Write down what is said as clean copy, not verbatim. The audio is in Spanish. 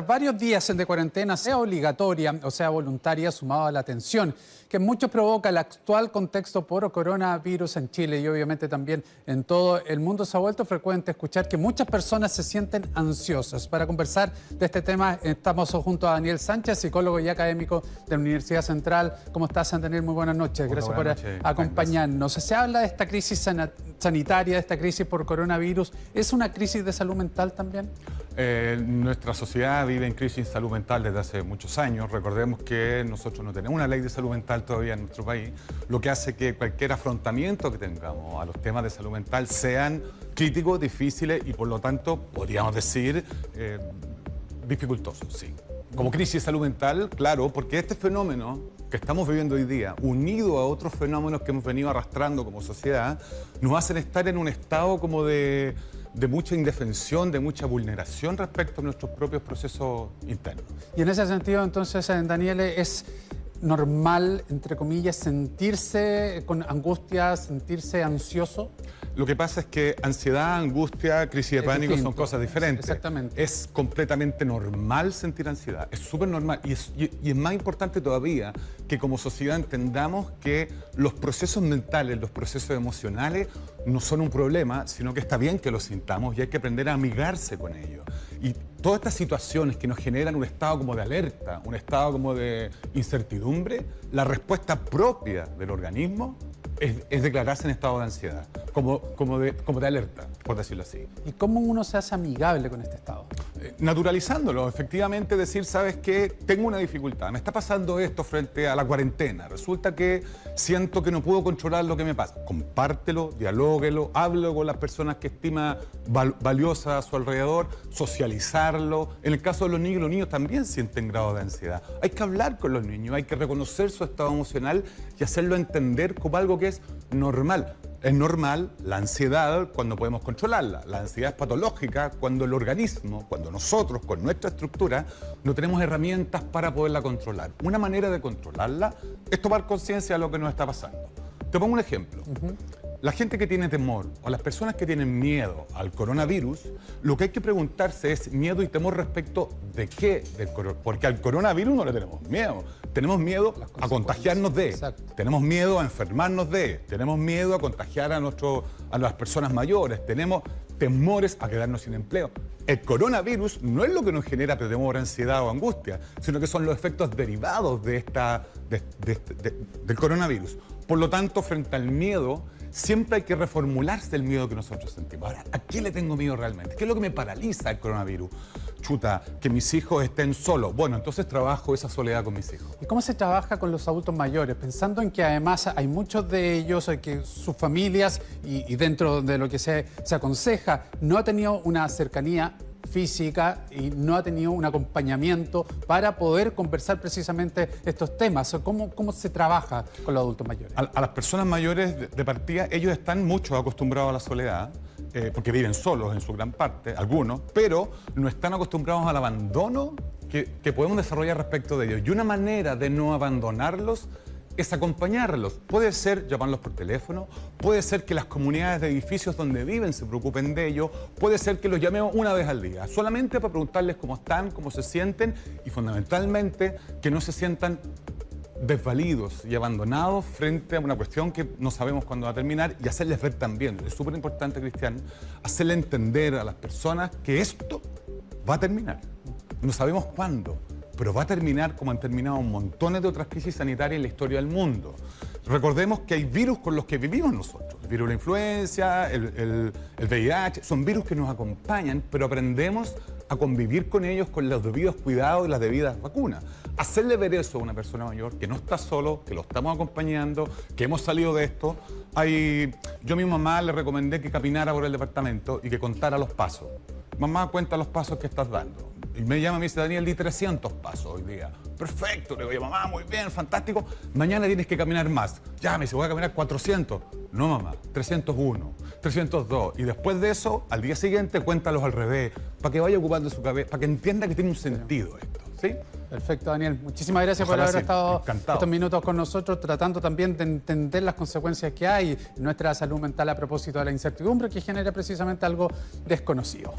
Varios días de cuarentena, sea obligatoria o sea voluntaria, sumado a la tensión que mucho provoca el actual contexto por coronavirus en Chile y obviamente también en todo el mundo, se ha vuelto frecuente escuchar que muchas personas se sienten ansiosas. Para conversar de este tema estamos junto a Daniel Sánchez, psicólogo y académico de la Universidad Central. ¿Cómo estás, Daniel? Muy buenas noches. Gracias por acompañarnos. Se habla de esta crisis sanitaria, de esta crisis por coronavirus. ¿Es una crisis de salud mental también? Nuestra sociedad vive en crisis de salud mental desde hace muchos años. Recordemos que nosotros no tenemos una ley de salud mental todavía en nuestro país, lo que hace que cualquier afrontamiento que tengamos a los temas de salud mental sean críticos, difíciles y por lo tanto, podríamos decir, dificultosos, sí. Como crisis de salud mental, claro, porque este fenómeno que estamos viviendo hoy día, unido a otros fenómenos que hemos venido arrastrando como sociedad, nos hacen estar en un estado como de mucha indefensión, de mucha vulneración respecto a nuestros propios procesos internos. Y en ese sentido, entonces, Daniel, ¿es normal, entre comillas, sentirse con angustia, sentirse ansioso? Lo que pasa es que ansiedad, angustia, crisis de pánico son cosas diferentes. Exactamente. Es completamente normal sentir ansiedad, es súper normal y es más importante todavía que como sociedad entendamos que los procesos mentales, los procesos emocionales no son un problema, sino que está bien que los sintamos y hay que aprender a amigarse con ellos. Y todas estas situaciones que nos generan un estado como de alerta, un estado como de incertidumbre, la respuesta propia del organismo es declararse en estado de ansiedad, como de alerta, por decirlo así. ¿Y cómo uno se hace amigable con este estado? Naturalizándolo, efectivamente decir, ¿sabes qué? Tengo una dificultad, me está pasando esto frente a la cuarentena, resulta que siento que no puedo controlar lo que me pasa. Compártelo, dialóguelo, háblelo con las personas que estima valiosas a su alrededor, socializarlo. En el caso de los niños también sienten grado de ansiedad. Hay que hablar con los niños, hay que reconocer su estado emocional y hacerlo entender como algo que es normal. Es normal la ansiedad cuando podemos controlarla. La ansiedad es patológica cuando el organismo, cuando nosotros, con nuestra estructura, no tenemos herramientas para poderla controlar. Una manera de controlarla es tomar conciencia de lo que nos está pasando. Te pongo un ejemplo. La gente que tiene temor o las personas que tienen miedo al coronavirus, lo que hay que preguntarse es miedo y temor respecto de qué, porque al coronavirus no le tenemos miedo. Tenemos miedo a contagiarnos de, tenemos miedo a enfermarnos de, tenemos miedo a contagiar a las personas mayores, tenemos temores a quedarnos sin empleo. El coronavirus no es lo que nos genera temor, ansiedad o angustia, sino que son los efectos derivados del coronavirus. Por lo tanto, frente al miedo, siempre hay que reformularse el miedo que nosotros sentimos. Ahora, ¿a qué le tengo miedo realmente? ¿Qué es lo que me paraliza el coronavirus? Chuta, que mis hijos estén solos. Bueno, entonces trabajo esa soledad con mis hijos. ¿Y cómo se trabaja con los adultos mayores? Pensando en que además hay muchos de ellos, que sus familias y dentro de lo que se aconseja, no ha tenido una cercanía física y no ha tenido un acompañamiento para poder conversar precisamente estos temas. ¿Cómo se trabaja con los adultos mayores? A las personas mayores de partida, ellos están mucho acostumbrados a la soledad, porque viven solos en su gran parte, algunos, pero no están acostumbrados al abandono que podemos desarrollar respecto de ellos. Y una manera de no abandonarlos es acompañarlos. Puede ser llamarlos por teléfono, puede ser que las comunidades de edificios donde viven se preocupen de ellos, puede ser que los llamemos una vez al día, solamente para preguntarles cómo están, cómo se sienten y fundamentalmente que no se sientan desvalidos y abandonados frente a una cuestión que no sabemos cuándo va a terminar y hacerles ver también, es súper importante, Cristian, hacerle entender a las personas que esto va a terminar. No sabemos cuándo, pero va a terminar como han terminado montones de otras crisis sanitarias en la historia del mundo. Recordemos que hay virus con los que vivimos nosotros. El virus de la influenza, el VIH, son virus que nos acompañan, pero aprendemos a convivir con ellos con los debidos cuidados y las debidas vacunas. Hacerle ver eso a una persona mayor, que no está solo, que lo estamos acompañando, que hemos salido de esto. Yo a mi mamá le recomendé que caminara por el departamento y que contara los pasos. Mamá, cuenta los pasos que estás dando. Y me llama y me dice, Daniel, di 300 pasos hoy día. Perfecto, le digo, mamá, muy bien, fantástico. Mañana tienes que caminar más. Ya, me dice, voy a caminar 400. No, mamá, 301, 302. Y después de eso, al día siguiente, cuéntalos al revés, para que vaya ocupando su cabeza, para que entienda que tiene un sentido esto, ¿sí? Perfecto, Daniel. Muchísimas gracias por haber estado estos minutos con nosotros, tratando también de entender las consecuencias que hay en nuestra salud mental a propósito de la incertidumbre que genera precisamente algo desconocido.